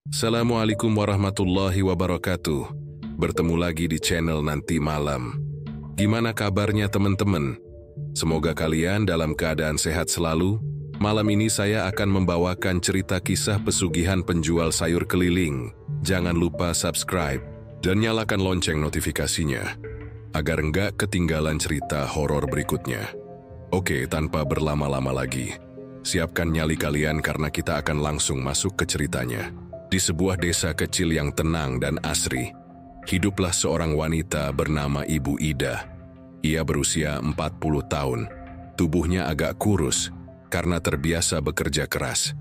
Assalamualaikum warahmatullahi wabarakatuh. Bertemu lagi di channel Nanti Malam. Gimana kabarnya teman-teman? Semoga kalian dalam keadaan sehat selalu. Malam ini saya akan membawakan cerita kisah pesugihan penjual sayur keliling. Jangan lupa subscribe dan nyalakan lonceng notifikasinya, agar nggak ketinggalan cerita horor berikutnya. Oke, tanpa berlama-lama lagi, siapkan nyali kalian karena kita akan langsung masuk ke ceritanya. Di sebuah desa kecil yang tenang dan asri, hiduplah seorang wanita bernama Ibu Ida. Ia berusia 40 tahun. Tubuhnya agak kurus karena terbiasa bekerja keras.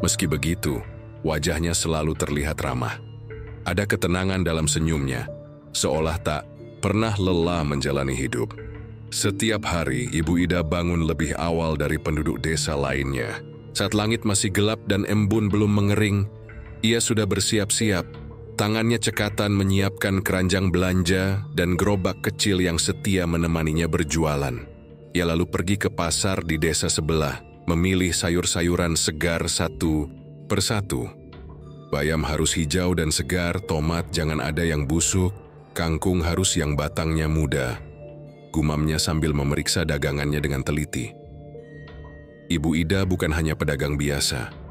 Meski begitu, wajahnya selalu terlihat ramah. Ada ketenangan dalam senyumnya, seolah tak pernah lelah menjalani hidup. Setiap hari, Ibu Ida bangun lebih awal dari penduduk desa lainnya. Saat langit masih gelap dan embun belum mengering, ia sudah bersiap-siap. Tangannya cekatan menyiapkan keranjang belanja dan gerobak kecil yang setia menemaninya berjualan. Ia lalu pergi ke pasar di desa sebelah, memilih sayur-sayuran segar satu persatu. Bayam harus hijau dan segar, tomat jangan ada yang busuk, kangkung harus yang batangnya muda. Gumamnya sambil memeriksa dagangannya dengan teliti. Ibu Ida bukan hanya pedagang biasa.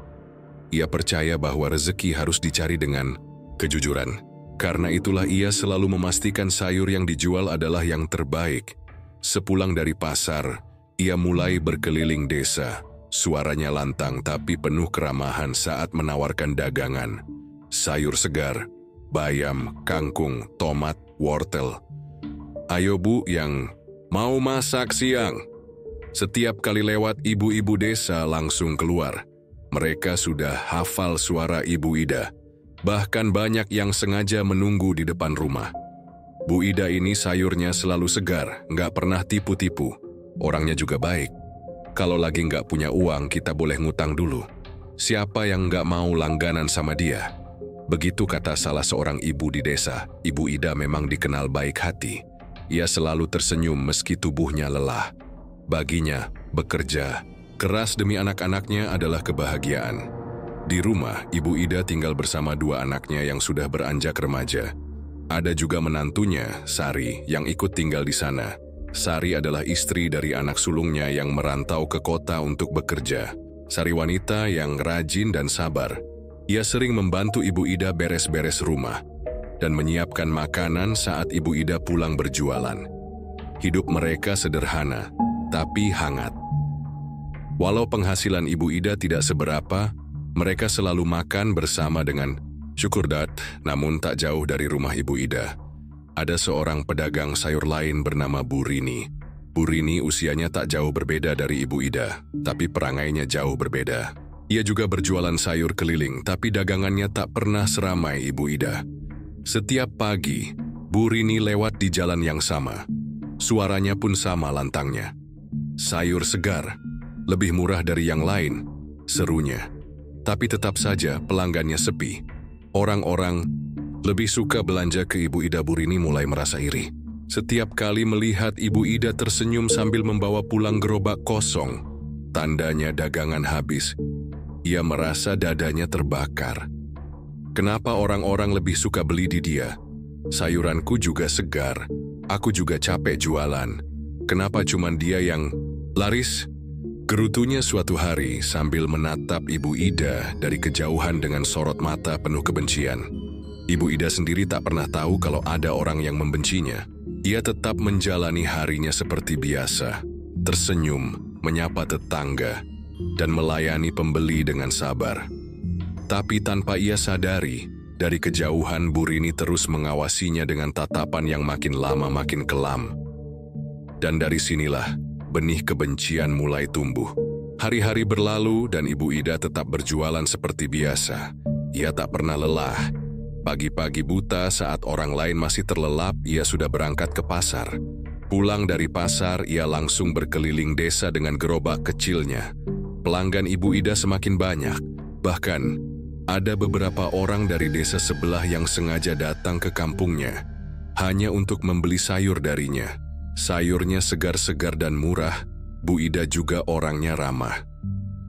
Ia percaya bahwa rezeki harus dicari dengan kejujuran. Karena itulah ia selalu memastikan sayur yang dijual adalah yang terbaik. Sepulang dari pasar, ia mulai berkeliling desa. Suaranya lantang tapi penuh keramahan saat menawarkan dagangan. Sayur segar, bayam, kangkung, tomat, wortel. Ayo bu, yang mau masak siang? Setiap kali lewat, ibu-ibu desa langsung keluar. Mereka sudah hafal suara Ibu Ida. Bahkan banyak yang sengaja menunggu di depan rumah. Bu Ida ini sayurnya selalu segar, nggak pernah tipu-tipu. Orangnya juga baik. Kalau lagi nggak punya uang, kita boleh ngutang dulu. Siapa yang nggak mau langganan sama dia? Begitu kata salah seorang ibu di desa. Ibu Ida memang dikenal baik hati. Ia selalu tersenyum meski tubuhnya lelah. Baginya, bekerja keras demi anak-anaknya adalah kebahagiaan. Di rumah, Ibu Ida tinggal bersama dua anaknya yang sudah beranjak remaja. Ada juga menantunya, Sari, yang ikut tinggal di sana. Sari adalah istri dari anak sulungnya yang merantau ke kota untuk bekerja. Sari wanita yang rajin dan sabar. Ia sering membantu Ibu Ida beres-beres rumah dan menyiapkan makanan saat Ibu Ida pulang berjualan. Hidup mereka sederhana, tapi hangat. Walau penghasilan Ibu Ida tidak seberapa, mereka selalu makan bersama dengan syukur dat, namun tak jauh dari rumah Ibu Ida. Ada seorang pedagang sayur lain bernama Bu Rini. Bu Rini usianya tak jauh berbeda dari Ibu Ida, tapi perangainya jauh berbeda. Ia juga berjualan sayur keliling, tapi dagangannya tak pernah seramai Ibu Ida. Setiap pagi, Bu Rini lewat di jalan yang sama. Suaranya pun sama lantangnya. Sayur segar, lebih murah dari yang lain, serunya. Tapi tetap saja pelanggannya sepi. Orang-orang lebih suka belanja ke Ibu Ida. Bu Rini mulai merasa iri. Setiap kali melihat Ibu Ida tersenyum sambil membawa pulang gerobak kosong, tandanya dagangan habis. Ia merasa dadanya terbakar. Kenapa orang-orang lebih suka beli di dia? Sayuranku juga segar, aku juga capek jualan. Kenapa cuman dia yang laris? Gerutunya suatu hari sambil menatap Ibu Ida dari kejauhan dengan sorot mata penuh kebencian. Ibu Ida sendiri tak pernah tahu kalau ada orang yang membencinya. Ia tetap menjalani harinya seperti biasa, tersenyum, menyapa tetangga, dan melayani pembeli dengan sabar. Tapi tanpa ia sadari, dari kejauhan Bu Rini terus mengawasinya dengan tatapan yang makin lama makin kelam. Dan dari sinilah benih kebencian mulai tumbuh. Hari-hari berlalu dan Ibu Ida tetap berjualan seperti biasa. Ia tak pernah lelah. Pagi-pagi buta saat orang lain masih terlelap, ia sudah berangkat ke pasar. Pulang dari pasar, ia langsung berkeliling desa dengan gerobak kecilnya. Pelanggan Ibu Ida semakin banyak. Bahkan, ada beberapa orang dari desa sebelah yang sengaja datang ke kampungnya hanya untuk membeli sayur darinya. Sayurnya segar-segar dan murah. Bu Ida juga orangnya ramah.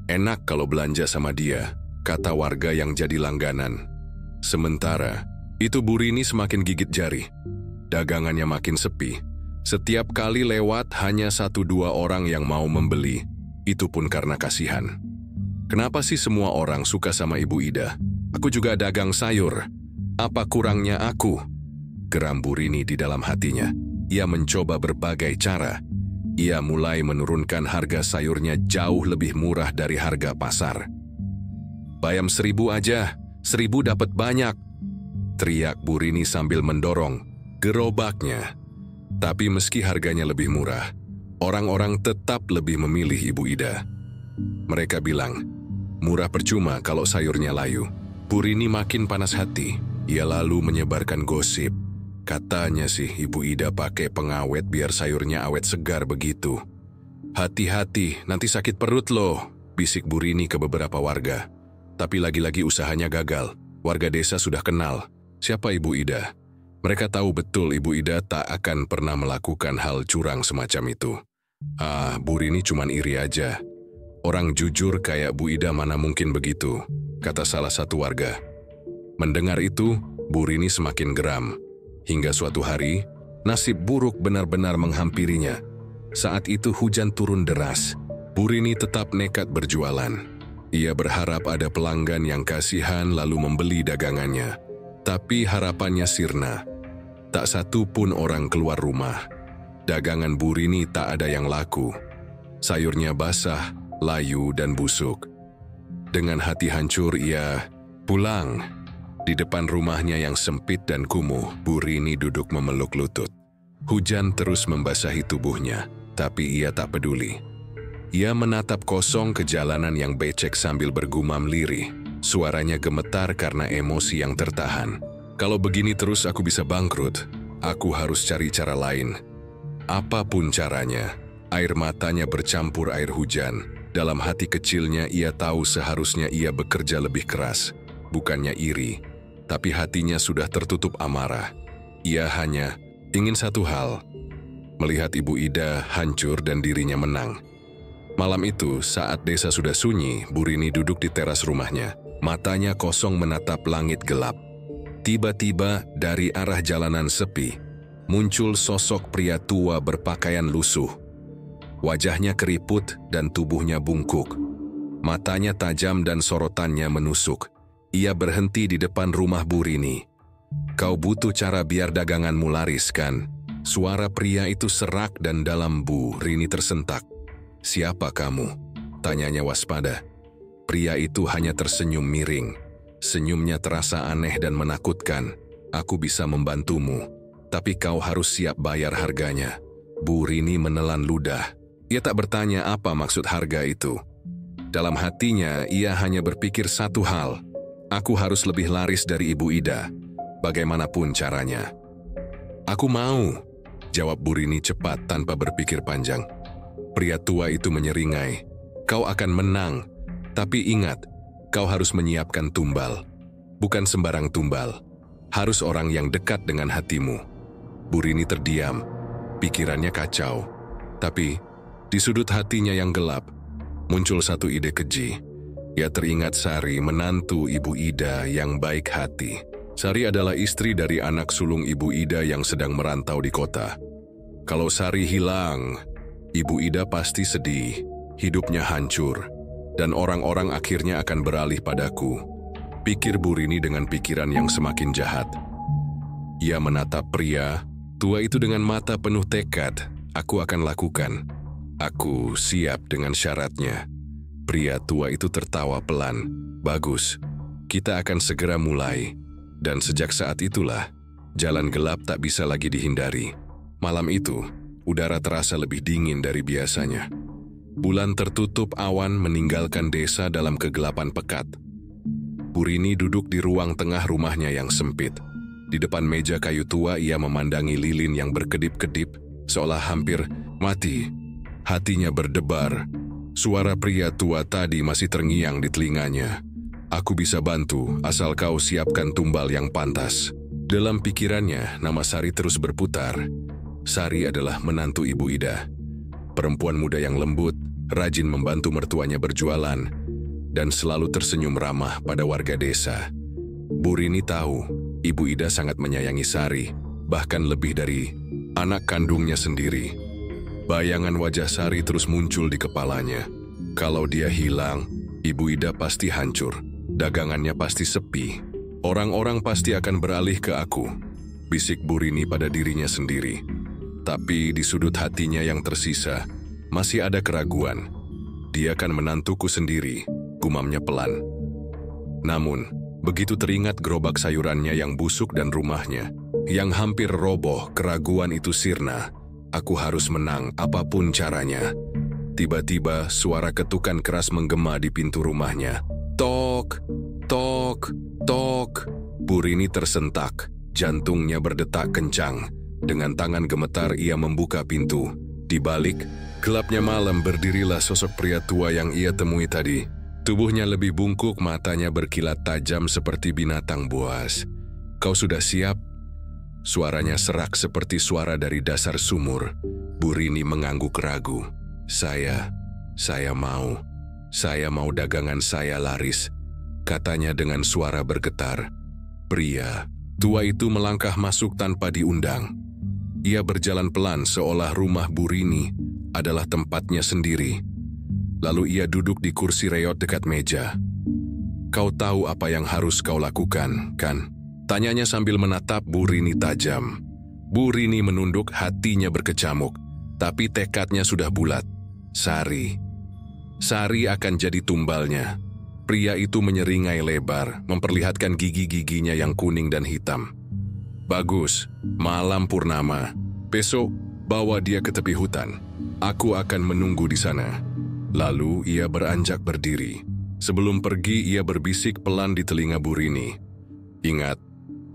Enak kalau belanja sama dia, kata warga yang jadi langganan. Sementara itu Bu Rini semakin gigit jari. Dagangannya makin sepi. Setiap kali lewat hanya 1-2 orang yang mau membeli. Itu pun karena kasihan. Kenapa sih semua orang suka sama Ibu Ida? Aku juga dagang sayur. Apa kurangnya aku? Geram Bu Rini di dalam hatinya. Ia mencoba berbagai cara. Ia mulai menurunkan harga sayurnya jauh lebih murah dari harga pasar. Bayam 1.000 aja, 1.000 dapat banyak. Teriak Bu Rini sambil mendorong gerobaknya. Tapi meski harganya lebih murah, orang-orang tetap lebih memilih Ibu Ida. Mereka bilang, murah percuma kalau sayurnya layu. Bu Rini makin panas hati. Ia lalu menyebarkan gosip. Katanya sih Ibu Ida pakai pengawet biar sayurnya awet segar begitu. Hati-hati, nanti sakit perut loh, bisik Bu Rini ke beberapa warga. Tapi lagi-lagi usahanya gagal. Warga desa sudah kenal siapa Ibu Ida. Mereka tahu betul Ibu Ida tak akan pernah melakukan hal curang semacam itu. Bu Rini cuman iri aja. Orang jujur kayak Bu Ida mana mungkin begitu, kata salah satu warga. Mendengar itu, Bu Rini semakin geram. Hingga suatu hari, nasib buruk benar-benar menghampirinya. Saat itu hujan turun deras. Bu Rini tetap nekat berjualan. Ia berharap ada pelanggan yang kasihan lalu membeli dagangannya. Tapi harapannya sirna. Tak satu pun orang keluar rumah. Dagangan Bu Rini tak ada yang laku. Sayurnya basah, layu, dan busuk. Dengan hati hancur ia pulang. Di depan rumahnya yang sempit dan kumuh, Bu Rini duduk memeluk lutut. Hujan terus membasahi tubuhnya, tapi ia tak peduli. Ia menatap kosong ke jalanan yang becek sambil bergumam lirih. Suaranya gemetar karena emosi yang tertahan. Kalau begini terus aku bisa bangkrut. Aku harus cari cara lain. Apapun caranya, air matanya bercampur air hujan. Dalam hati kecilnya ia tahu seharusnya ia bekerja lebih keras. Bukannya iri, tapi hatinya sudah tertutup amarah. Ia hanya ingin satu hal, melihat Ibu Ida hancur dan dirinya menang. Malam itu, saat desa sudah sunyi, Bu Rini duduk di teras rumahnya. Matanya kosong menatap langit gelap. Tiba-tiba dari arah jalanan sepi, muncul sosok pria tua berpakaian lusuh. Wajahnya keriput dan tubuhnya bungkuk. Matanya tajam dan sorotannya menusuk. Ia berhenti di depan rumah Bu Rini. Kau butuh cara biar daganganmu laris, kan? Suara pria itu serak dan dalam. Bu Rini tersentak. Siapa kamu? Tanyanya waspada. Pria itu hanya tersenyum miring. Senyumnya terasa aneh dan menakutkan. Aku bisa membantumu, tapi kau harus siap bayar harganya. Bu Rini menelan ludah. Ia tak bertanya apa maksud harga itu. Dalam hatinya, ia hanya berpikir satu hal. Aku harus lebih laris dari Ibu Ida, bagaimanapun caranya. Aku mau, jawab Bu Rini cepat tanpa berpikir panjang. Pria tua itu menyeringai. Kau akan menang, tapi ingat, kau harus menyiapkan tumbal. Bukan sembarang tumbal, harus orang yang dekat dengan hatimu. Bu Rini terdiam, pikirannya kacau. Tapi, di sudut hatinya yang gelap, muncul satu ide keji. Ia teringat Sari, menantu Ibu Ida yang baik hati. Sari adalah istri dari anak sulung Ibu Ida yang sedang merantau di kota. Kalau Sari hilang, Ibu Ida pasti sedih, hidupnya hancur, dan orang-orang akhirnya akan beralih padaku. Pikir Bu Rini dengan pikiran yang semakin jahat. Ia menatap pria tua itu dengan mata penuh tekad. Aku akan lakukan. Aku siap dengan syaratnya. Pria tua itu tertawa pelan. Bagus, kita akan segera mulai. Dan sejak saat itulah, jalan gelap tak bisa lagi dihindari. Malam itu, udara terasa lebih dingin dari biasanya. Bulan tertutup awan meninggalkan desa dalam kegelapan pekat. Bu Rini duduk di ruang tengah rumahnya yang sempit. Di depan meja kayu tua ia memandangi lilin yang berkedip-kedip, seolah hampir mati. Hatinya berdebar. Suara pria tua tadi masih terngiang di telinganya. Aku bisa bantu, asal kau siapkan tumbal yang pantas. Dalam pikirannya, nama Sari terus berputar. Sari adalah menantu Ibu Ida. Perempuan muda yang lembut, rajin membantu mertuanya berjualan, dan selalu tersenyum ramah pada warga desa. Bu Rini tahu, Ibu Ida sangat menyayangi Sari, bahkan lebih dari anak kandungnya sendiri. Bayangan wajah Sari terus muncul di kepalanya. Kalau dia hilang, Ibu Ida pasti hancur, dagangannya pasti sepi. Orang-orang pasti akan beralih ke aku, bisik Bu Rini pada dirinya sendiri. Tapi di sudut hatinya yang tersisa, masih ada keraguan. Dia kan menantuku sendiri, gumamnya pelan. Namun, begitu teringat gerobak sayurannya yang busuk dan rumahnya, yang hampir roboh, keraguan itu sirna. Aku harus menang apapun caranya. Tiba-tiba suara ketukan keras menggema di pintu rumahnya. Tok, tok, tok. Bu Rini tersentak, jantungnya berdetak kencang. Dengan tangan gemetar ia membuka pintu. Di balik gelapnya malam berdirilah sosok pria tua yang ia temui tadi. Tubuhnya lebih bungkuk, matanya berkilat tajam seperti binatang buas. Kau sudah siap? Suaranya serak seperti suara dari dasar sumur. Bu Rini mengangguk ragu. Saya mau dagangan saya laris, katanya dengan suara bergetar. Pria tua itu melangkah masuk tanpa diundang. Ia berjalan pelan seolah rumah Bu Rini adalah tempatnya sendiri. Lalu ia duduk di kursi reot dekat meja. Kau tahu apa yang harus kau lakukan, kan? Tanyanya sambil menatap Bu Rini tajam. Bu Rini menunduk, hatinya berkecamuk. Tapi tekadnya sudah bulat. Sari akan jadi tumbalnya. Pria itu menyeringai lebar, memperlihatkan gigi-giginya yang kuning dan hitam. Bagus, malam purnama. Besok, bawa dia ke tepi hutan. Aku akan menunggu di sana. Lalu ia beranjak berdiri. Sebelum pergi, ia berbisik pelan di telinga Bu Rini. Ingat,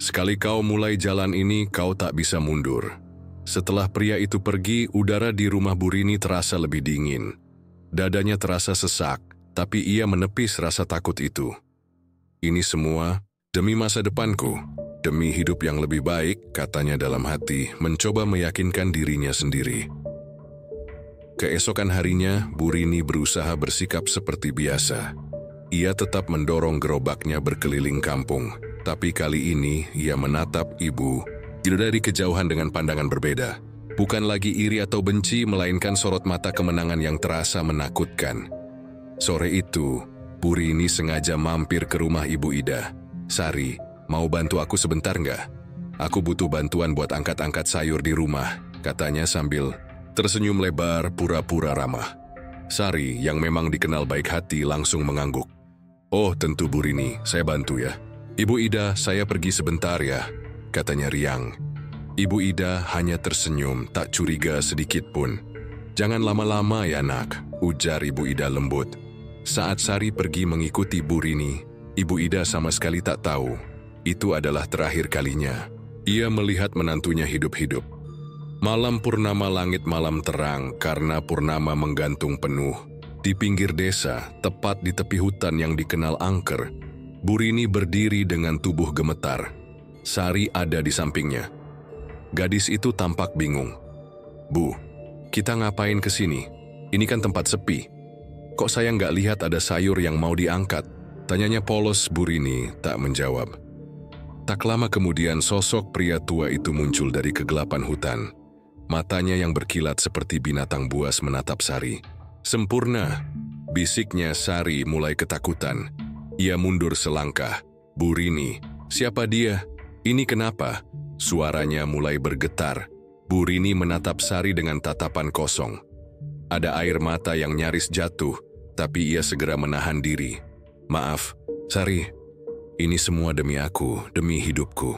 sekali kau mulai jalan ini, kau tak bisa mundur. Setelah pria itu pergi, udara di rumah Bu Rini terasa lebih dingin. Dadanya terasa sesak, tapi ia menepis rasa takut itu. Ini semua demi masa depanku, demi hidup yang lebih baik, katanya dalam hati, mencoba meyakinkan dirinya sendiri. Keesokan harinya, Bu Rini berusaha bersikap seperti biasa. Ia tetap mendorong gerobaknya berkeliling kampung, tapi kali ini ia menatap Ibu Ida dari kejauhan dengan pandangan berbeda. Bukan lagi iri atau benci, melainkan sorot mata kemenangan yang terasa menakutkan. Sore itu, Bu Rini sengaja mampir ke rumah Ibu Ida. Sari, mau bantu aku sebentar nggak? Aku butuh bantuan buat angkat-angkat sayur di rumah, katanya sambil tersenyum lebar pura-pura ramah. Sari, yang memang dikenal baik hati, langsung mengangguk. Oh, tentu Bu Rini, saya bantu ya. Ibu Ida, saya pergi sebentar ya, katanya riang. Ibu Ida hanya tersenyum, tak curiga sedikit pun. Jangan lama-lama ya nak, ujar Ibu Ida lembut. Saat Sari pergi mengikuti Bu Rini, Ibu Ida sama sekali tak tahu. Itu adalah terakhir kalinya ia melihat menantunya hidup-hidup. Malam purnama, langit malam terang karena purnama menggantung penuh. Di pinggir desa, tepat di tepi hutan yang dikenal angker, Bu Rini berdiri dengan tubuh gemetar. Sari ada di sampingnya. Gadis itu tampak bingung. Bu, kita ngapain ke sini? Ini kan tempat sepi. Kok saya nggak lihat ada sayur yang mau diangkat? Tanyanya polos. Bu Rini tak menjawab. Tak lama kemudian sosok pria tua itu muncul dari kegelapan hutan. Matanya yang berkilat seperti binatang buas menatap Sari. Sempurna, bisiknya. Sari mulai ketakutan. Ia mundur selangkah. Bu Rini, siapa dia? Ini kenapa? Suaranya mulai bergetar. Bu Rini menatap Sari dengan tatapan kosong. Ada air mata yang nyaris jatuh, tapi ia segera menahan diri. Maaf, Sari. Ini semua demi aku, demi hidupku.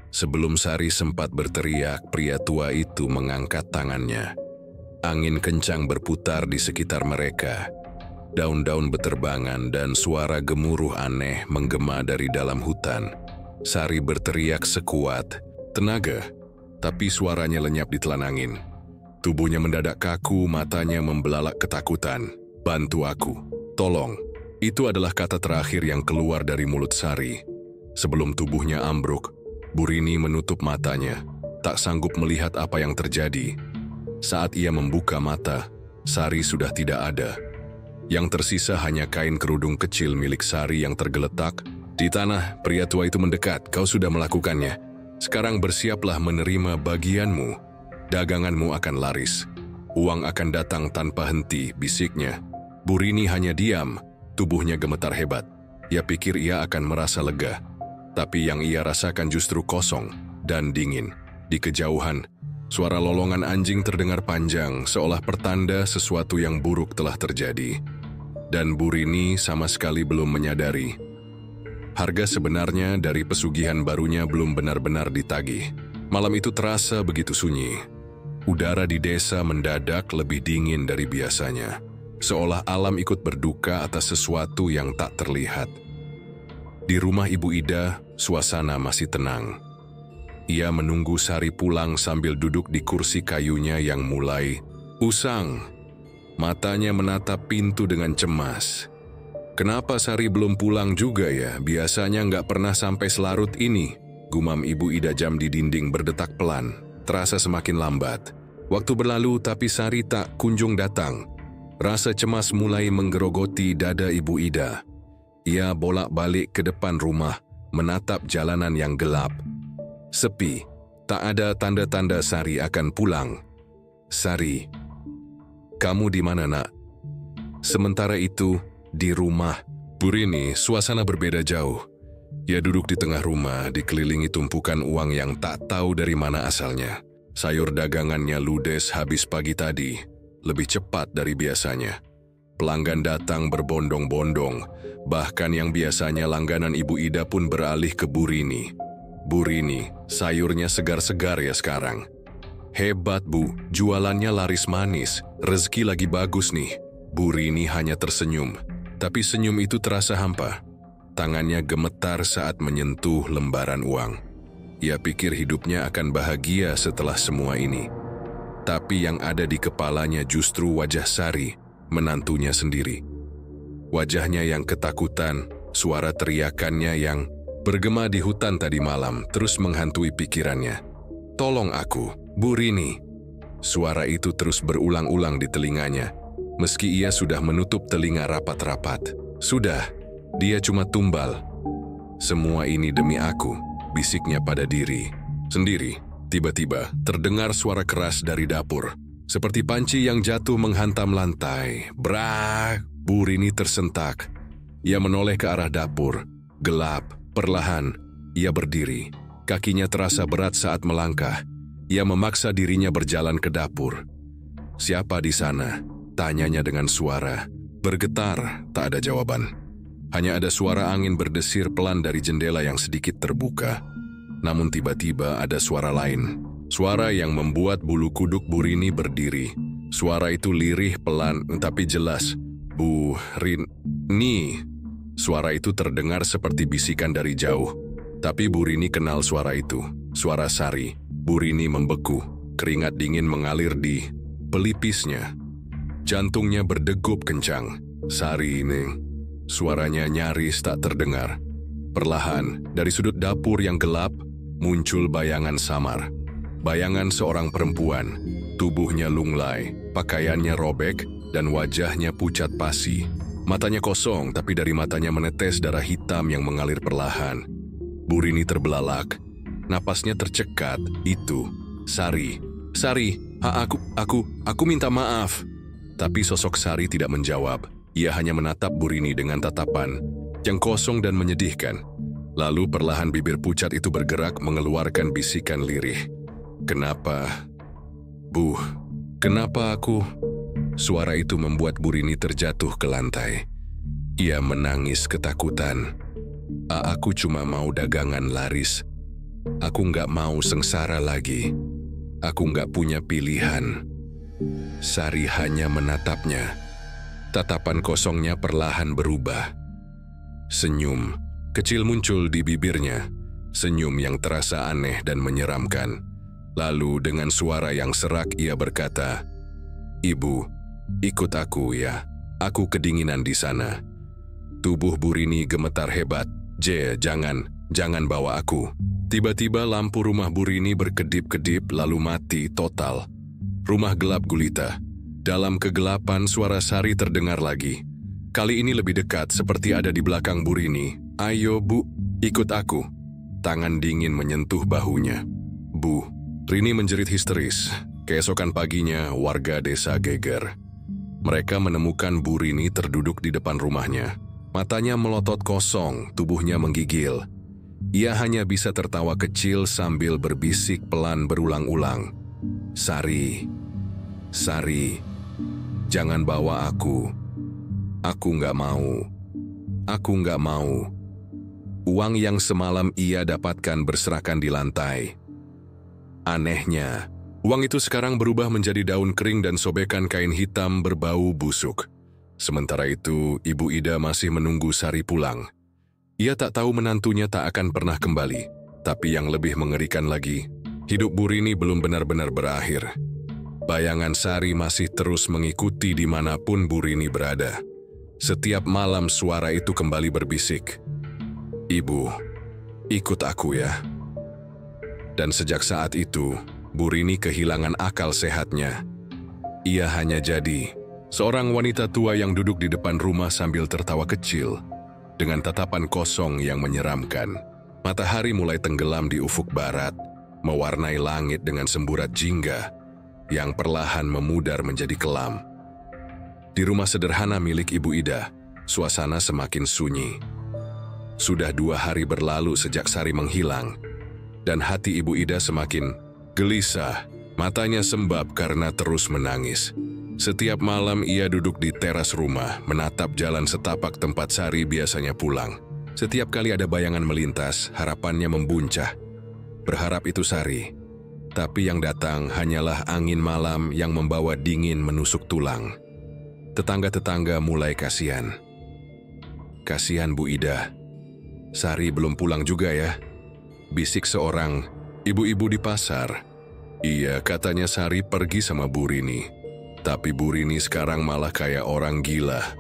Sebelum Sari sempat berteriak, pria tua itu mengangkat tangannya. Angin kencang berputar di sekitar mereka. Daun-daun beterbangan dan suara gemuruh aneh menggema dari dalam hutan. Sari berteriak sekuat tenaga, tapi suaranya lenyap ditelan angin. Tubuhnya mendadak kaku, matanya membelalak ketakutan. Bantu aku, tolong. Itu adalah kata terakhir yang keluar dari mulut Sari. Sebelum tubuhnya ambruk, Bu Rini menutup matanya, tak sanggup melihat apa yang terjadi. Saat ia membuka mata, Sari sudah tidak ada. Yang tersisa hanya kain kerudung kecil milik Sari yang tergeletak Di tanah, pria tua itu mendekat. Kau sudah melakukannya. Sekarang bersiaplah menerima bagianmu. Daganganmu akan laris. Uang akan datang tanpa henti, bisiknya. Burini hanya diam. Tubuhnya gemetar hebat. Ia pikir ia akan merasa lega. Tapi yang ia rasakan justru kosong dan dingin. Di kejauhan, suara lolongan anjing terdengar panjang, seolah pertanda sesuatu yang buruk telah terjadi. Dan Burini sama sekali belum menyadari. Harga sebenarnya dari pesugihan barunya belum benar-benar ditagih. Malam itu terasa begitu sunyi. Udara di desa mendadak lebih dingin dari biasanya. Seolah alam ikut berduka atas sesuatu yang tak terlihat. Di rumah Ibu Ida, suasana masih tenang. Ia menunggu Sari pulang sambil duduk di kursi kayunya yang mulai usang. Matanya menatap pintu dengan cemas. Kenapa Sari belum pulang juga ya? Biasanya nggak pernah sampai selarut ini. Gumam Ibu Ida. Jam di dinding berdetak pelan, terasa semakin lambat. Waktu berlalu tapi Sari tak kunjung datang. Rasa cemas mulai menggerogoti dada Ibu Ida. Ia bolak-balik ke depan rumah, menatap jalanan yang gelap. Sepi, tak ada tanda-tanda Sari akan pulang. Sari, kamu di mana, Nak? Sementara itu, di rumah Burini, suasana berbeda jauh. Ia duduk di tengah rumah, dikelilingi tumpukan uang yang tak tahu dari mana asalnya. Sayur dagangannya ludes habis pagi tadi, lebih cepat dari biasanya. Pelanggan datang berbondong-bondong, bahkan yang biasanya langganan Ibu Ida pun beralih ke Burini. Burini, sayurnya segar-segar ya sekarang. Hebat Bu, jualannya laris manis, rezeki lagi bagus nih. Burini hanya tersenyum. Tapi senyum itu terasa hampa. Tangannya gemetar saat menyentuh lembaran uang. Ia pikir hidupnya akan bahagia setelah semua ini. Tapi yang ada di kepalanya justru wajah Sari, menantunya sendiri. Wajahnya yang ketakutan, suara teriakannya yang bergema di hutan tadi malam terus menghantui pikirannya. Tolong aku, Burini. Suara itu terus berulang-ulang di telinganya. Meski ia sudah menutup telinga rapat-rapat. Sudah, dia cuma tumbal. Semua ini demi aku, bisiknya pada diri sendiri. Tiba-tiba terdengar suara keras dari dapur. Seperti panci yang jatuh menghantam lantai. Brak! Burini tersentak. Ia menoleh ke arah dapur. Gelap, perlahan, ia berdiri. Kakinya terasa berat saat melangkah. Ia memaksa dirinya berjalan ke dapur. Siapa di sana? Tanyanya dengan suara bergetar, tak ada jawaban. Hanya ada suara angin berdesir pelan dari jendela yang sedikit terbuka. Namun tiba-tiba ada suara lain. Suara yang membuat bulu kuduk Burini berdiri. Suara itu lirih pelan tapi jelas. Burini. Suara itu terdengar seperti bisikan dari jauh. Tapi Burini kenal suara itu. Suara Sari. Burini membeku. Keringat dingin mengalir di pelipisnya. Jantungnya berdegup kencang. Sari ini, suaranya nyaris tak terdengar. Perlahan, dari sudut dapur yang gelap, muncul bayangan samar. Bayangan seorang perempuan, tubuhnya lunglai, pakaiannya robek, dan wajahnya pucat pasi. Matanya kosong, tapi dari matanya menetes darah hitam yang mengalir perlahan. Burini terbelalak, napasnya tercekat. Itu, Sari. Sari, aku minta maaf. Tapi sosok Sari tidak menjawab. Ia hanya menatap Burini dengan tatapan yang kosong dan menyedihkan. Lalu perlahan bibir pucat itu bergerak mengeluarkan bisikan lirih. Kenapa? Bu, kenapa aku? Suara itu membuat Burini terjatuh ke lantai. Ia menangis ketakutan. Aku cuma mau dagangan laris. Aku nggak mau sengsara lagi. Aku nggak punya pilihan. Sari hanya menatapnya. Tatapan kosongnya perlahan berubah. Senyum kecil muncul di bibirnya. Senyum yang terasa aneh dan menyeramkan. Lalu dengan suara yang serak ia berkata, "Ibu, ikut aku ya. Aku kedinginan di sana." Tubuh Burini gemetar hebat. Jangan bawa aku." Tiba-tiba lampu rumah Burini berkedip-kedip lalu mati total. Rumah gelap gulita. Dalam kegelapan suara Sari terdengar lagi. Kali ini lebih dekat seperti ada di belakang Burini. "Ayo Bu, ikut aku." Tangan dingin menyentuh bahunya. "Bu." Rini menjerit histeris. Keesokan paginya, warga desa geger. Mereka menemukan Bu Rini terduduk di depan rumahnya. Matanya melotot kosong, tubuhnya menggigil. Ia hanya bisa tertawa kecil sambil berbisik pelan berulang-ulang. "Sari, Sari, jangan bawa aku. Aku nggak mau. Aku nggak mau." Uang yang semalam ia dapatkan berserakan di lantai. Anehnya, uang itu sekarang berubah menjadi daun kering dan sobekan kain hitam berbau busuk. Sementara itu, Ibu Ida masih menunggu Sari pulang. Ia tak tahu menantunya tak akan pernah kembali. Tapi yang lebih mengerikan lagi, hidup Bu Rini belum benar-benar berakhir. Bayangan Sari masih terus mengikuti dimanapun Bu Rini berada. Setiap malam suara itu kembali berbisik, "Ibu, ikut aku ya." Dan sejak saat itu, Bu Rini kehilangan akal sehatnya. Ia hanya jadi seorang wanita tua yang duduk di depan rumah sambil tertawa kecil, dengan tatapan kosong yang menyeramkan. Matahari mulai tenggelam di ufuk barat, mewarnai langit dengan semburat jingga yang perlahan memudar menjadi kelam. Di rumah sederhana milik Ibu Ida, suasana semakin sunyi. Sudah 2 hari berlalu sejak Sari menghilang, dan hati Ibu Ida semakin gelisah. Matanya sembab karena terus menangis. Setiap malam ia duduk di teras rumah, menatap jalan setapak tempat Sari biasanya pulang. Setiap kali ada bayangan melintas, harapannya membuncah. Berharap itu Sari, tapi yang datang hanyalah angin malam yang membawa dingin menusuk tulang. Tetangga-tetangga mulai kasihan. "Kasihan Bu Ida. Sari belum pulang juga ya," bisik seorang ibu-ibu di pasar. "Iya, katanya Sari pergi sama Bu Rini. Tapi Bu Rini sekarang malah kayak orang gila,"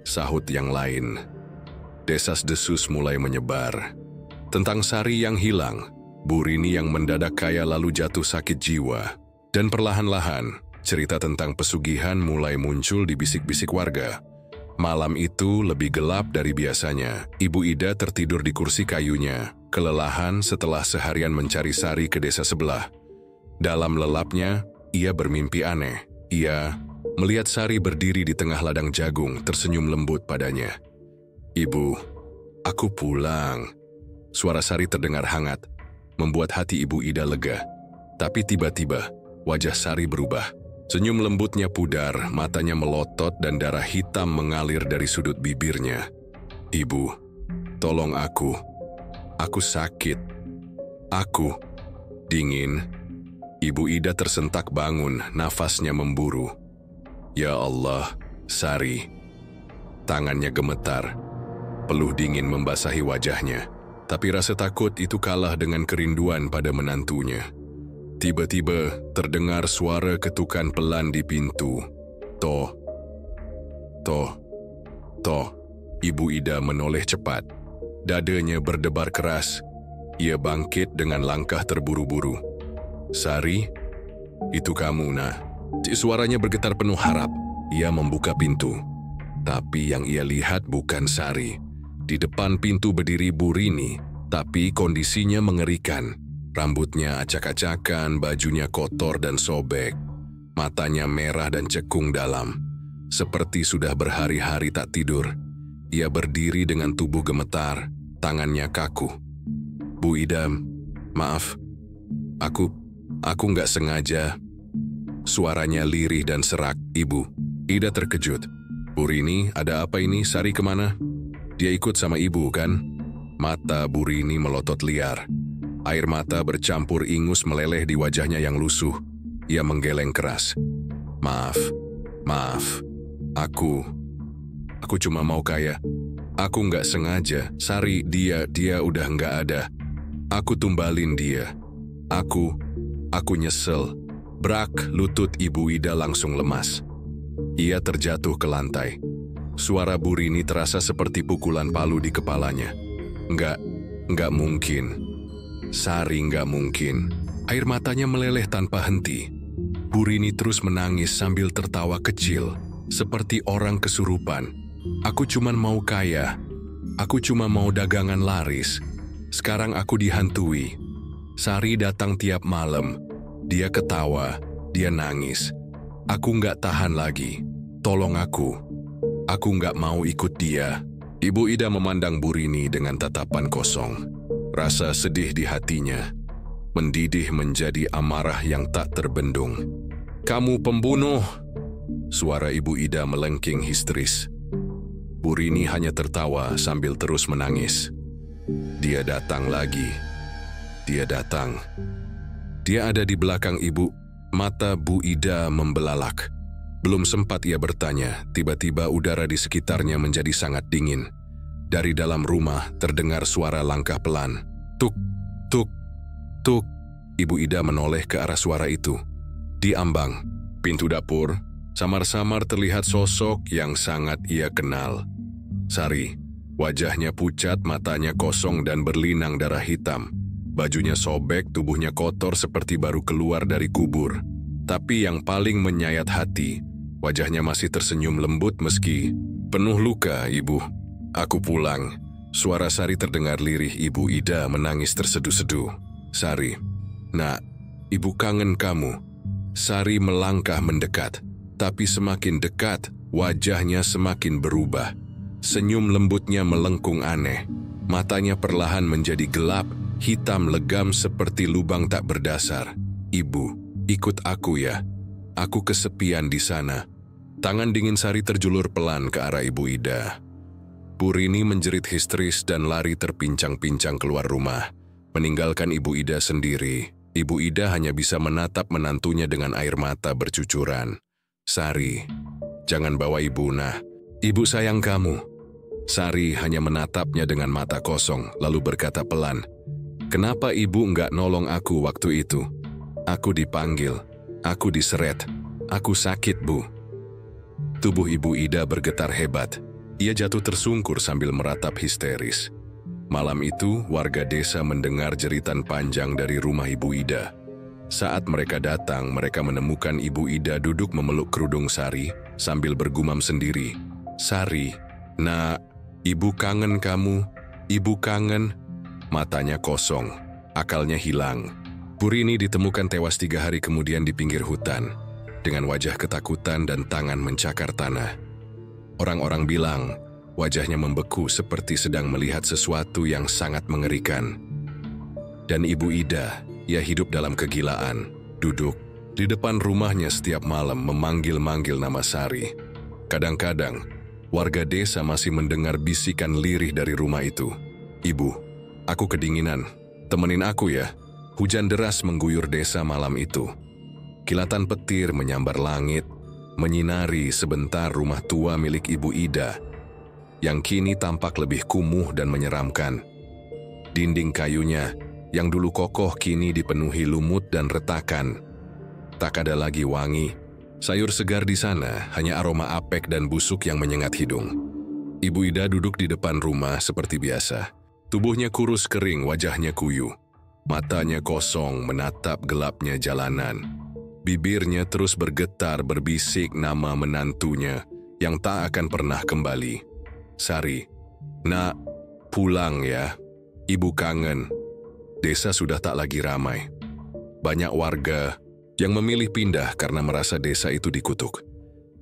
sahut yang lain. Desas-desus mulai menyebar tentang Sari yang hilang, Bu Rini yang mendadak kaya lalu jatuh sakit jiwa. Dan perlahan-lahan, cerita tentang pesugihan mulai muncul di bisik-bisik warga. Malam itu lebih gelap dari biasanya. Ibu Ida tertidur di kursi kayunya, kelelahan setelah seharian mencari Sari ke desa sebelah. Dalam lelapnya, ia bermimpi aneh. Ia melihat Sari berdiri di tengah ladang jagung, tersenyum lembut padanya. "Ibu, aku pulang." Suara Sari terdengar hangat, membuat hati Ibu Ida lega. Tapi tiba-tiba, wajah Sari berubah. Senyum lembutnya pudar, matanya melotot dan darah hitam mengalir dari sudut bibirnya. "Ibu, tolong aku. Aku sakit. Aku." Dingin. Ibu Ida tersentak bangun, nafasnya memburu. "Ya Allah, Sari." Tangannya gemetar. Peluh dingin membasahi wajahnya. Tapi rasa takut itu kalah dengan kerinduan pada menantunya. Tiba-tiba terdengar suara ketukan pelan di pintu. Toh. Ibu Ida menoleh cepat. Dadanya berdebar keras. Ia bangkit dengan langkah terburu-buru. "Sari, itu kamu, Nah." Suaranya bergetar penuh harap. Ia membuka pintu. Tapi yang ia lihat bukan Sari. Di depan pintu berdiri Bu Rini, tapi kondisinya mengerikan. Rambutnya acak-acakan, bajunya kotor dan sobek. Matanya merah dan cekung dalam. Seperti sudah berhari-hari tak tidur. Ia berdiri dengan tubuh gemetar, tangannya kaku. "Bu Ida, maaf. Aku nggak sengaja." Suaranya lirih dan serak. "Ibu." Ida terkejut. "Bu Rini, ada apa ini? Sari kemana?" "Dia ikut sama ibu, kan?" Mata Bu Rini melotot liar. Air mata bercampur ingus meleleh di wajahnya yang lusuh. Ia menggeleng keras. Maaf. Aku cuma mau kaya. Aku nggak sengaja. Sari, dia udah nggak ada. Aku tumbalin dia. Aku nyesel." Brak, lutut Ibu Ida langsung lemas. Ia terjatuh ke lantai. Suara Bu Rini terasa seperti pukulan palu di kepalanya. Nggak mungkin. Sari, nggak mungkin. Air matanya meleleh tanpa henti. Bu Rini terus menangis sambil tertawa kecil, seperti orang kesurupan. "Aku cuman mau kaya. Aku cuma mau dagangan laris. Sekarang aku dihantui. Sari datang tiap malam. Dia ketawa, dia nangis. Aku nggak tahan lagi. Tolong aku. Aku nggak mau ikut dia. Ibu Ida memandang Bu Rini dengan tatapan kosong. Rasa sedih di hatinya mendidih menjadi amarah yang tak terbendung. Kamu pembunuh! Suara Ibu Ida melengking histeris. Bu Rini hanya tertawa sambil terus menangis. Dia datang lagi. Dia datang. Dia ada di belakang ibu. Mata Bu Ida membelalak. Belum sempat ia bertanya, tiba-tiba udara di sekitarnya menjadi sangat dingin. Dari dalam rumah terdengar suara langkah pelan. Tuk, tuk, tuk. Ibu Ida menoleh ke arah suara itu. Di ambang, pintu dapur, samar-samar terlihat sosok yang sangat ia kenal. Sari, wajahnya pucat, matanya kosong dan berlinang darah hitam. Bajunya sobek, tubuhnya kotor seperti baru keluar dari kubur. Tapi yang paling menyayat hati, wajahnya masih tersenyum lembut meski penuh luka, Ibu. Aku pulang. Suara Sari terdengar lirih. Ibu Ida menangis terseduh-seduh. Sari, nak, Ibu kangen kamu. Sari melangkah mendekat. Tapi semakin dekat, wajahnya semakin berubah. Senyum lembutnya melengkung aneh. Matanya perlahan menjadi gelap, hitam legam seperti lubang tak berdasar. Ibu, ikut aku ya. Aku kesepian di sana. Tangan dingin Sari terjulur pelan ke arah Ibu Ida. Bu Rini menjerit histeris dan lari terpincang-pincang keluar rumah, meninggalkan Ibu Ida sendiri. Ibu Ida hanya bisa menatap menantunya dengan air mata bercucuran. Sari, jangan bawa Ibu, nah. Ibu sayang kamu. Sari hanya menatapnya dengan mata kosong, lalu berkata pelan, kenapa Ibu nggak nolong aku waktu itu? Aku dipanggil, aku diseret, aku sakit, Bu. Tubuh Ibu Ida bergetar hebat. Ia jatuh tersungkur sambil meratap histeris. Malam itu, warga desa mendengar jeritan panjang dari rumah Ibu Ida. Saat mereka datang, mereka menemukan Ibu Ida duduk memeluk kerudung Sari sambil bergumam sendiri. Sari, nak, Ibu kangen kamu, Ibu kangen. Matanya kosong, akalnya hilang. Bu Rini ditemukan tewas 3 hari kemudian di pinggir hutan, dengan wajah ketakutan dan tangan mencakar tanah. Orang-orang bilang, wajahnya membeku seperti sedang melihat sesuatu yang sangat mengerikan. Dan Ibu Ida, ia hidup dalam kegilaan, duduk di depan rumahnya setiap malam memanggil-manggil nama Sari. Kadang-kadang, warga desa masih mendengar bisikan lirih dari rumah itu. Ibu, aku kedinginan. Temenin aku ya. Hujan deras mengguyur desa malam itu. Kilatan petir menyambar langit, menyinari sebentar rumah tua milik Ibu Ida, yang kini tampak lebih kumuh dan menyeramkan. Dinding kayunya, yang dulu kokoh kini dipenuhi lumut dan retakan. Tak ada lagi wangi. Sayur segar di sana, hanya aroma apek dan busuk yang menyengat hidung. Ibu Ida duduk di depan rumah seperti biasa. Tubuhnya kurus kering, wajahnya kuyu. Matanya kosong menatap gelapnya jalanan. Bibirnya terus bergetar berbisik nama menantunya yang tak akan pernah kembali. Sari, nak, pulang ya. Ibu kangen. Desa sudah tak lagi ramai. Banyak warga yang memilih pindah karena merasa desa itu dikutuk.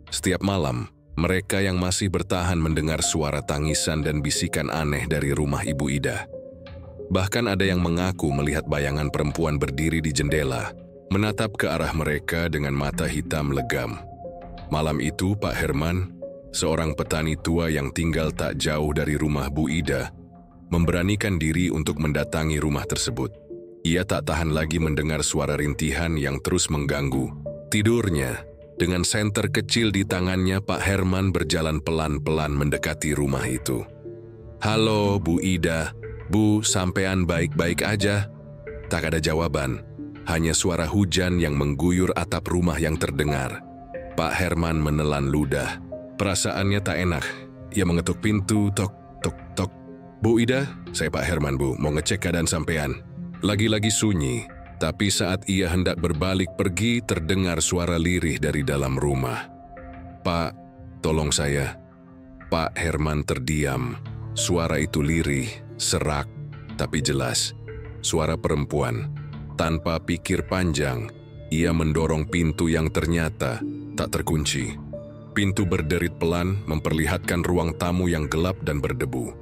Setiap malam, mereka yang masih bertahan mendengar suara tangisan dan bisikan aneh dari rumah Ibu Ida. Bahkan ada yang mengaku melihat bayangan perempuan berdiri di jendela, menatap ke arah mereka dengan mata hitam legam. Malam itu, Pak Herman, seorang petani tua yang tinggal tak jauh dari rumah Bu Ida, memberanikan diri untuk mendatangi rumah tersebut. Ia tak tahan lagi mendengar suara rintihan yang terus mengganggu. Tidurnya, dengan senter kecil di tangannya, Pak Herman berjalan pelan-pelan mendekati rumah itu. Halo, Bu Ida. Bu, sampean baik-baik aja? Tak ada jawaban, hanya suara hujan yang mengguyur atap rumah yang terdengar. Pak Herman menelan ludah. Perasaannya tak enak. Ia mengetuk pintu, tok, tok, tok. Bu Ida, saya Pak Herman, Bu, mau ngecek keadaan sampean. Lagi-lagi sunyi, tapi saat ia hendak berbalik pergi terdengar suara lirih dari dalam rumah. Pak, tolong saya. Pak Herman terdiam. Suara itu lirih, serak, tapi jelas. Suara perempuan. Tanpa pikir panjang, ia mendorong pintu yang ternyata tak terkunci. Pintu berderit pelan memperlihatkan ruang tamu yang gelap dan berdebu.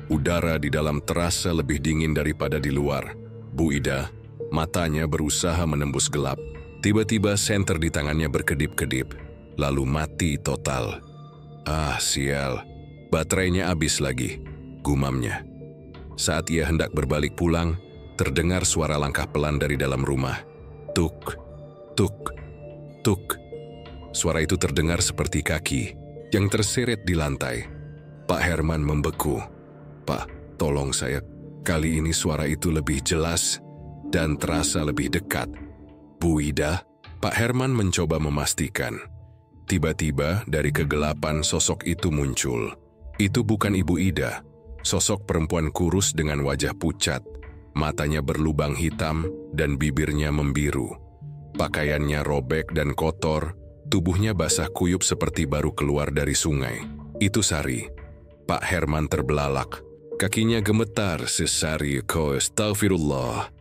Udara di dalam terasa lebih dingin daripada di luar. Bu Ida, matanya berusaha menembus gelap. Tiba-tiba senter di tangannya berkedip-kedip, lalu mati total. Ah, sial. Baterainya habis lagi, gumamnya. Saat ia hendak berbalik pulang, terdengar suara langkah pelan dari dalam rumah. Tuk, tuk, tuk. Suara itu terdengar seperti kaki yang terseret di lantai. Pak Herman membeku. Pak, tolong saya. Kali ini suara itu lebih jelas dan terasa lebih dekat. Bu Ida, Pak Herman mencoba memastikan. Tiba-tiba dari kegelapan sosok itu muncul. Itu bukan Ibu Ida, sosok perempuan kurus dengan wajah pucat, matanya berlubang hitam dan bibirnya membiru. Pakaiannya robek dan kotor, tubuhnya basah kuyup seperti baru keluar dari sungai. Itu Sari. Pak Herman terbelalak. Kakinya gemetar. Sari, astagfirullah.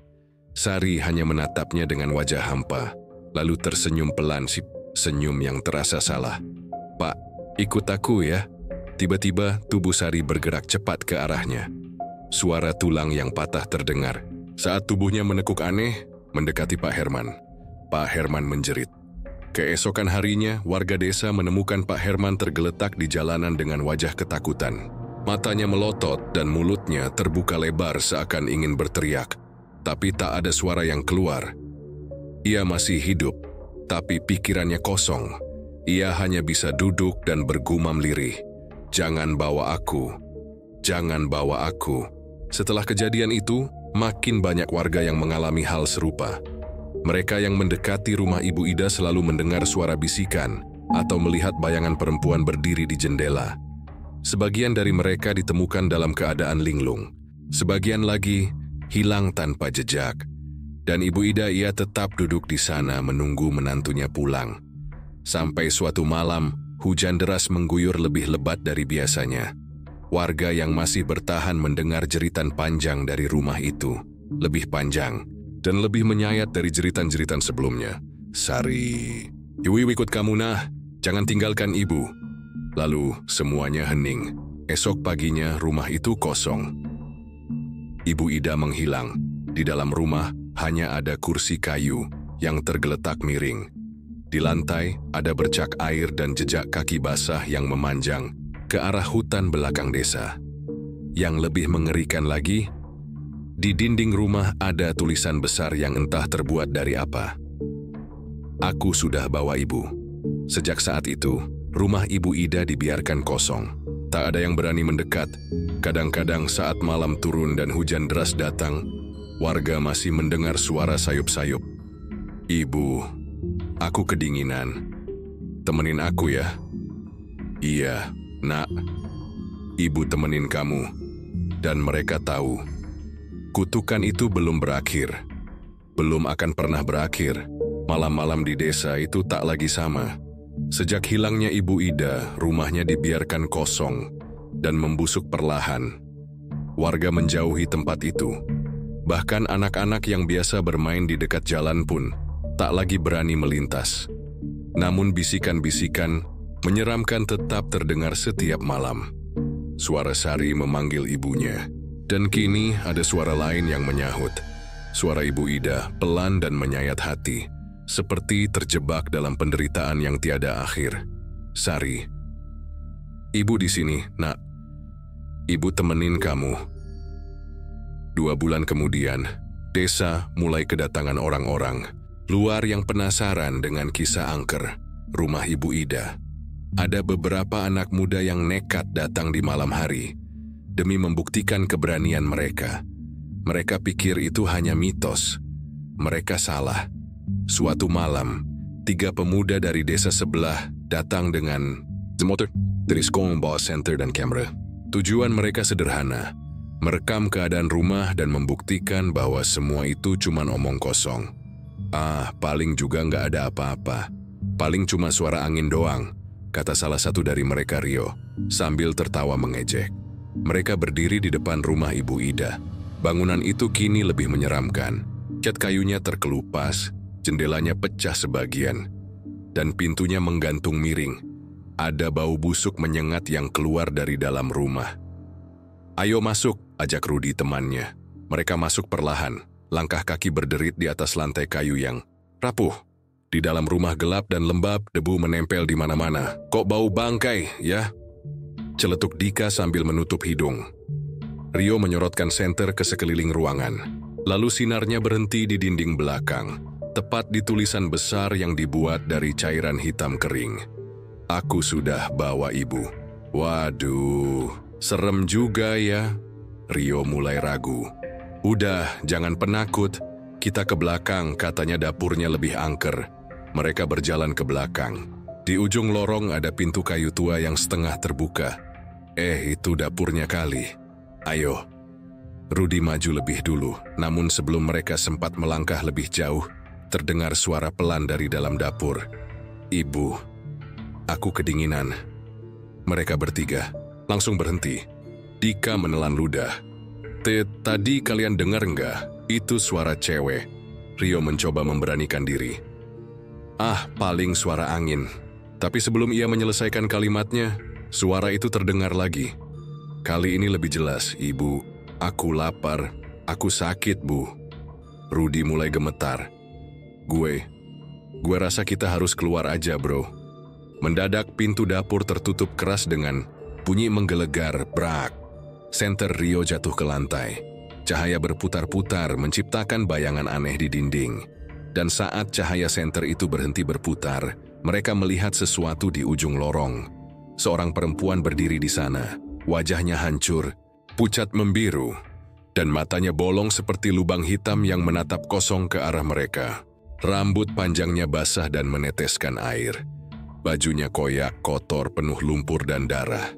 Sari hanya menatapnya dengan wajah hampa, lalu tersenyum pelan, senyum yang terasa salah. Pak, ikut aku ya. Tiba-tiba tubuh Sari bergerak cepat ke arahnya. Suara tulang yang patah terdengar. Saat tubuhnya menekuk aneh, mendekati Pak Herman. Pak Herman menjerit. Keesokan harinya, warga desa menemukan Pak Herman tergeletak di jalanan dengan wajah ketakutan. Matanya melotot dan mulutnya terbuka lebar seakan ingin berteriak. Tapi tak ada suara yang keluar. Ia masih hidup, tapi pikirannya kosong. Ia hanya bisa duduk dan bergumam lirih. Jangan bawa aku. Jangan bawa aku. Setelah kejadian itu, makin banyak warga yang mengalami hal serupa. Mereka yang mendekati rumah Ibu Ida selalu mendengar suara bisikan atau melihat bayangan perempuan berdiri di jendela. Sebagian dari mereka ditemukan dalam keadaan linglung. Sebagian lagi hilang tanpa jejak. Dan Ibu Ida ia tetap duduk di sana menunggu menantunya pulang. Sampai suatu malam, hujan deras mengguyur lebih lebat dari biasanya. Warga yang masih bertahan mendengar jeritan panjang dari rumah itu. Lebih panjang dan lebih menyayat dari jeritan-jeritan sebelumnya. Sari, ibu ikut kamu nah, jangan tinggalkan ibu. Lalu semuanya hening. Esok paginya rumah itu kosong. Ibu Ida menghilang. Di dalam rumah hanya ada kursi kayu yang tergeletak miring. Di lantai ada bercak air dan jejak kaki basah yang memanjang ke arah hutan belakang desa. Yang lebih mengerikan lagi, di dinding rumah ada tulisan besar yang entah terbuat dari apa. Aku sudah bawa ibu. Sejak saat itu, rumah Ibu Ida dibiarkan kosong. Tak ada yang berani mendekat. Kadang-kadang saat malam turun dan hujan deras datang, warga masih mendengar suara sayup-sayup. Ibu, aku kedinginan. Temenin aku ya. Iya, nak. Ibu temenin kamu. Dan mereka tahu, kutukan itu belum berakhir. Belum akan pernah berakhir. Malam-malam di desa itu tak lagi sama. Sejak hilangnya Ibu Ida, rumahnya dibiarkan kosong dan membusuk perlahan. Warga menjauhi tempat itu. Bahkan anak-anak yang biasa bermain di dekat jalan pun tak lagi berani melintas. Namun bisikan-bisikan menyeramkan tetap terdengar setiap malam. Suara Sari memanggil ibunya. Dan kini ada suara lain yang menyahut. Suara Ibu Ida pelan dan menyayat hati. Seperti terjebak dalam penderitaan yang tiada akhir. Sari, ibu di sini, nak. Ibu temenin kamu. 2 bulan kemudian, desa mulai kedatangan orang-orang luar yang penasaran dengan kisah angker rumah Ibu Ida. Ada beberapa anak muda yang nekat datang di malam hari demi membuktikan keberanian mereka. Mereka pikir itu hanya mitos. Mereka salah. Suatu malam, 3 pemuda dari desa sebelah datang dengan motor dari sekolah bawa senter dan kamera. Tujuan mereka sederhana, merekam keadaan rumah dan membuktikan bahwa semua itu cuma omong kosong. Paling juga nggak ada apa-apa. Paling cuma suara angin doang, kata salah satu dari mereka Rio, sambil tertawa mengejek. Mereka berdiri di depan rumah Ibu Ida. Bangunan itu kini lebih menyeramkan. Cat kayunya terkelupas, jendelanya pecah sebagian, dan pintunya menggantung miring. Ada bau busuk menyengat yang keluar dari dalam rumah. "Ayo masuk," ajak Rudi temannya. Mereka masuk perlahan, langkah kaki berderit di atas lantai kayu yang rapuh. Di dalam rumah gelap dan lembab, debu menempel di mana-mana. "Kok bau bangkai, ya?" celetuk Dika sambil menutup hidung. Rio menyorotkan senter ke sekeliling ruangan. Lalu sinarnya berhenti di dinding belakang, tepat di tulisan besar yang dibuat dari cairan hitam kering. "Aku sudah bawa ibu." Waduh, serem juga ya. Rio mulai ragu. "Udah, jangan penakut. Kita ke belakang, katanya dapurnya lebih angker." Mereka berjalan ke belakang. Di ujung lorong ada pintu kayu tua yang setengah terbuka. Itu dapurnya kali. "Ayo." Rudi maju lebih dulu, namun sebelum mereka sempat melangkah lebih jauh, terdengar suara pelan dari dalam dapur. "Ibu, aku kedinginan." Mereka bertiga langsung berhenti. Dika menelan ludah. Tadi kalian dengar nggak? Itu suara cewek." Rio mencoba memberanikan diri. Paling suara angin." Tapi sebelum ia menyelesaikan kalimatnya, suara itu terdengar lagi. "Kali ini lebih jelas, Ibu. Aku lapar. Aku sakit, Bu." Rudi mulai gemetar. Gue rasa kita harus keluar aja, bro." Mendadak pintu dapur tertutup keras dengan bunyi menggelegar, brak. Senter Rio jatuh ke lantai. Cahaya berputar-putar menciptakan bayangan aneh di dinding. Dan saat cahaya senter itu berhenti berputar, mereka melihat sesuatu di ujung lorong. Seorang perempuan berdiri di sana. Wajahnya hancur, pucat membiru, dan matanya bolong seperti lubang hitam yang menatap kosong ke arah mereka. Rambut panjangnya basah dan meneteskan air. Bajunya koyak, kotor, penuh lumpur dan darah.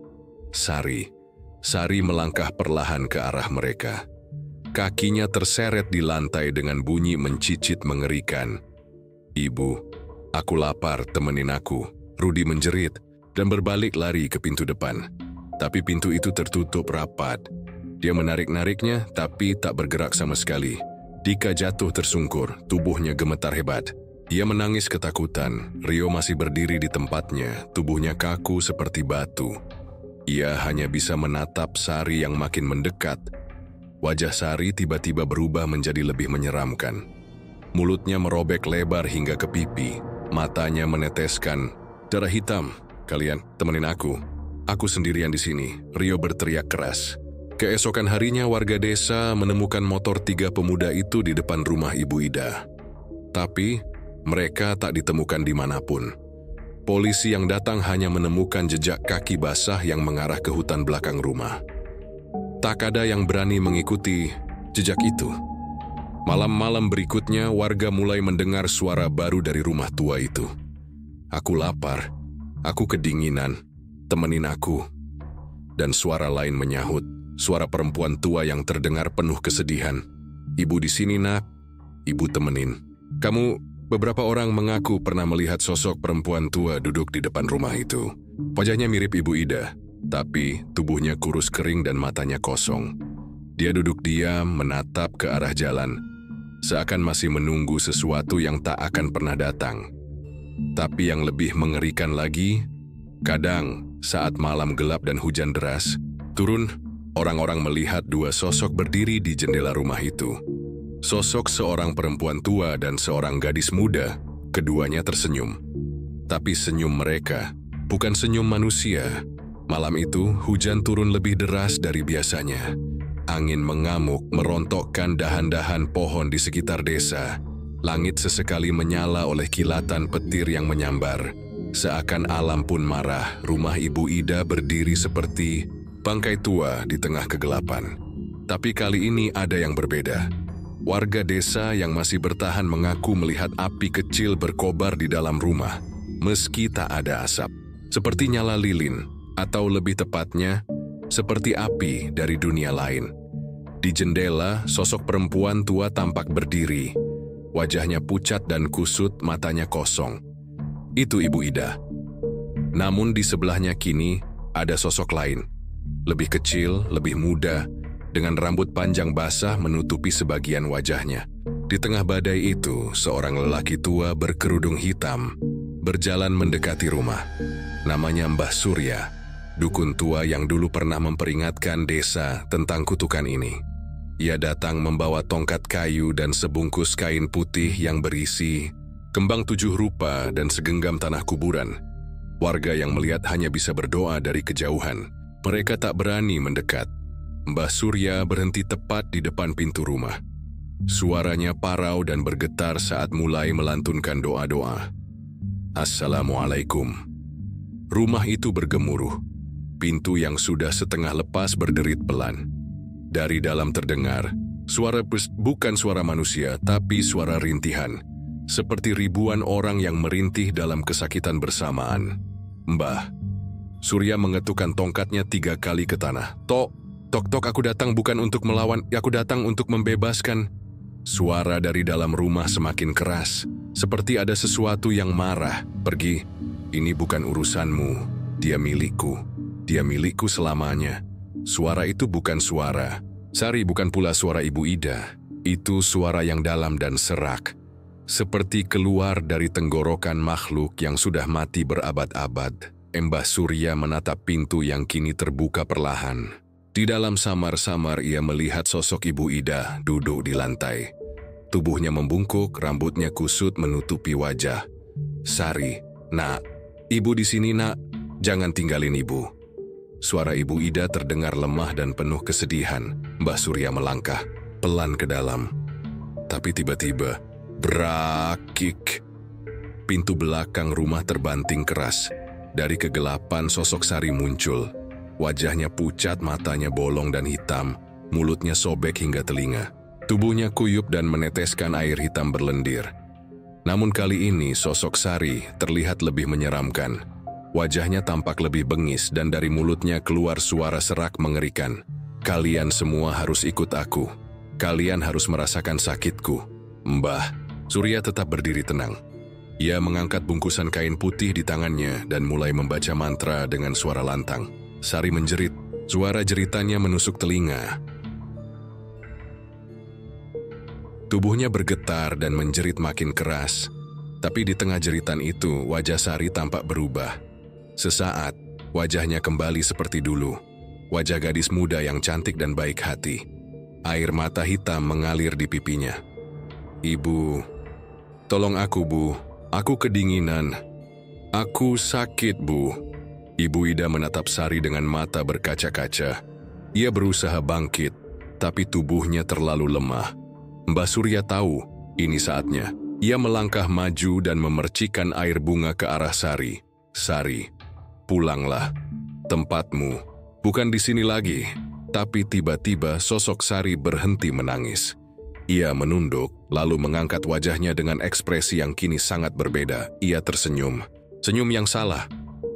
Sari melangkah perlahan ke arah mereka. Kakinya terseret di lantai dengan bunyi mencicit mengerikan. "Ibu, aku lapar, temenin aku." Rudi menjerit dan berbalik lari ke pintu depan. Tapi pintu itu tertutup rapat. Dia menarik-nariknya, tapi tak bergerak sama sekali. Dika jatuh tersungkur, tubuhnya gemetar hebat. Ia menangis ketakutan. Rio masih berdiri di tempatnya, tubuhnya kaku seperti batu. Ia hanya bisa menatap Sari yang makin mendekat. Wajah Sari tiba-tiba berubah menjadi lebih menyeramkan. Mulutnya merobek lebar hingga ke pipi, matanya meneteskan darah hitam. "Kalian temenin aku. Aku sendirian di sini," Rio berteriak keras. Keesokan harinya warga desa menemukan motor 3 pemuda itu di depan rumah Ibu Ida. Tapi mereka tak ditemukan dimanapun. Polisi yang datang hanya menemukan jejak kaki basah yang mengarah ke hutan belakang rumah. Tak ada yang berani mengikuti jejak itu. Malam-malam berikutnya warga mulai mendengar suara baru dari rumah tua itu. "Aku lapar, aku kedinginan, temenin aku." Dan suara lain menyahut, suara perempuan tua yang terdengar penuh kesedihan. "Ibu di sini, Nak. Ibu temenin." Beberapa orang mengaku pernah melihat sosok perempuan tua duduk di depan rumah itu. Wajahnya mirip Ibu Ida, tapi tubuhnya kurus kering dan matanya kosong. Dia duduk diam menatap ke arah jalan, seakan masih menunggu sesuatu yang tak akan pernah datang. Tapi yang lebih mengerikan lagi, kadang saat malam gelap dan hujan deras turun, orang-orang melihat 2 sosok berdiri di jendela rumah itu. Sosok seorang perempuan tua dan seorang gadis muda. Keduanya tersenyum. Tapi senyum mereka bukan senyum manusia. Malam itu hujan turun lebih deras dari biasanya. Angin mengamuk merontokkan dahan-dahan pohon di sekitar desa. Langit sesekali menyala oleh kilatan petir yang menyambar. Seakan alam pun marah, rumah Ibu Ida berdiri seperti bangkai tua di tengah kegelapan. Tapi kali ini ada yang berbeda. Warga desa yang masih bertahan mengaku melihat api kecil berkobar di dalam rumah, meski tak ada asap. Seperti nyala lilin, atau lebih tepatnya, seperti api dari dunia lain. Di jendela, sosok perempuan tua tampak berdiri. Wajahnya pucat dan kusut, matanya kosong. Itu Ibu Ida. Namun di sebelahnya kini ada sosok lain. Lebih kecil, lebih muda, dengan rambut panjang basah menutupi sebagian wajahnya. Di tengah badai itu, seorang lelaki tua berkerudung hitam berjalan mendekati rumah. Namanya Mbah Surya, dukun tua yang dulu pernah memperingatkan desa tentang kutukan ini. Ia datang membawa tongkat kayu dan sebungkus kain putih yang berisi kembang 7 rupa dan segenggam tanah kuburan. Warga yang melihat hanya bisa berdoa dari kejauhan. Mereka tak berani mendekat. Mbah Surya berhenti tepat di depan pintu rumah. Suaranya parau dan bergetar saat mulai melantunkan doa-doa. Assalamualaikum. Rumah itu bergemuruh. Pintu yang sudah setengah lepas berderit pelan. Dari dalam terdengar, suara bukan suara manusia, tapi suara rintihan. Seperti ribuan orang yang merintih dalam kesakitan bersamaan. Mbah Surya mengetukkan tongkatnya 3 kali ke tanah. Tok, aku datang bukan untuk melawan, aku datang untuk membebaskan. Suara dari dalam rumah semakin keras, seperti ada sesuatu yang marah. Pergi, ini bukan urusanmu, dia milikku selamanya. Suara itu bukan suara Sari, bukan pula suara Ibu Ida. Itu suara yang dalam dan serak, seperti keluar dari tenggorokan makhluk yang sudah mati berabad-abad. Mbah Surya menatap pintu yang kini terbuka perlahan. Di dalam samar-samar ia melihat sosok Ibu Ida duduk di lantai. Tubuhnya membungkuk, rambutnya kusut menutupi wajah. Sari, nak, ibu di sini nak, jangan tinggalin ibu. Suara Ibu Ida terdengar lemah dan penuh kesedihan. Mbah Surya melangkah pelan ke dalam. Tapi tiba-tiba, brakik. Pintu belakang rumah terbanting keras. Dari kegelapan sosok Sari muncul. Wajahnya pucat, matanya bolong dan hitam, mulutnya sobek hingga telinga. Tubuhnya kuyup dan meneteskan air hitam berlendir. Namun kali ini sosok Sari terlihat lebih menyeramkan. Wajahnya tampak lebih bengis dan dari mulutnya keluar suara serak mengerikan. Kalian semua harus ikut aku. Kalian harus merasakan sakitku. Mbah Surya tetap berdiri tenang. Ia mengangkat bungkusan kain putih di tangannya dan mulai membaca mantra dengan suara lantang. Sari menjerit, suara jeritannya menusuk telinga. Tubuhnya bergetar dan menjerit makin keras. Tapi di tengah jeritan itu, wajah Sari tampak berubah. Sesaat, wajahnya kembali seperti dulu. Wajah gadis muda yang cantik dan baik hati. Air mata hitam mengalir di pipinya. Ibu, tolong aku, Bu. Aku kedinginan. Aku sakit, Bu. Ibu Ida menatap Sari dengan mata berkaca-kaca. Ia berusaha bangkit, tapi tubuhnya terlalu lemah. Mbah Surya tahu, ini saatnya. Ia melangkah maju dan memercikkan air bunga ke arah Sari. Sari, pulanglah. Tempatmu bukan di sini lagi. Tapi tiba-tiba sosok Sari berhenti menangis. Ia menunduk, lalu mengangkat wajahnya dengan ekspresi yang kini sangat berbeda. Ia tersenyum. Senyum yang salah.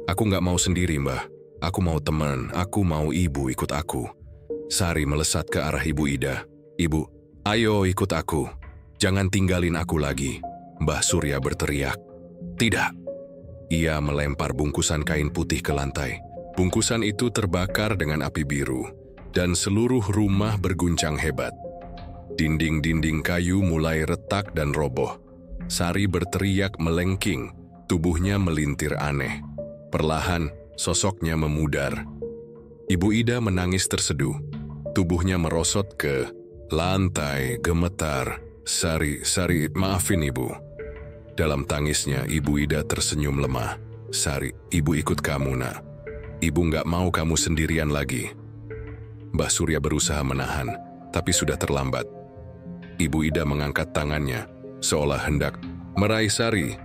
Aku nggak mau sendiri, Mbah. Aku mau teman, aku mau ibu ikut aku. Sari melesat ke arah Ibu Ida. Ibu, ayo ikut aku. Jangan tinggalin aku lagi. Mbah Surya berteriak. Tidak. Ia melempar bungkusan kain putih ke lantai. Bungkusan itu terbakar dengan api biru. Dan seluruh rumah berguncang hebat. Dinding-dinding kayu mulai retak dan roboh. Sari berteriak melengking, tubuhnya melintir aneh. Perlahan, sosoknya memudar. Ibu Ida menangis terseduh. Tubuhnya merosot ke lantai, gemetar. Sari, maafin ibu. Dalam tangisnya, Ibu Ida tersenyum lemah. Sari, ibu ikut kamu, nak. Ibu nggak mau kamu sendirian lagi. Mbah Surya berusaha menahan, tapi sudah terlambat. Ibu Ida mengangkat tangannya, seolah hendak meraih Sari.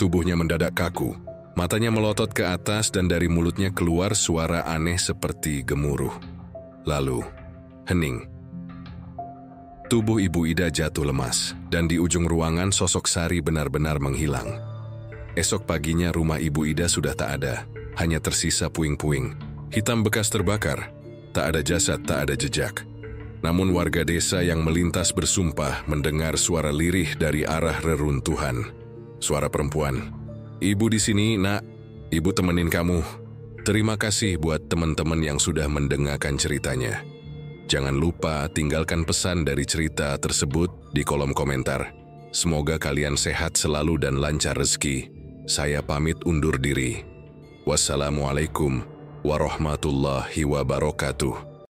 Tubuhnya mendadak kaku, matanya melotot ke atas dan dari mulutnya keluar suara aneh seperti gemuruh. Lalu, hening. Tubuh Ibu Ida jatuh lemas, dan di ujung ruangan sosok Sari benar-benar menghilang. Esok paginya rumah Ibu Ida sudah tak ada, hanya tersisa puing-puing. Hitam bekas terbakar, tak ada jasad, tak ada jejak. Namun warga desa yang melintas bersumpah mendengar suara lirih dari arah reruntuhan. Suara perempuan. Ibu di sini, nak. Ibu temenin kamu. Terima kasih buat teman-teman yang sudah mendengarkan ceritanya. Jangan lupa tinggalkan pesan dari cerita tersebut di kolom komentar. Semoga kalian sehat selalu dan lancar rezeki. Saya pamit undur diri. Wassalamualaikum warahmatullahi wabarakatuh.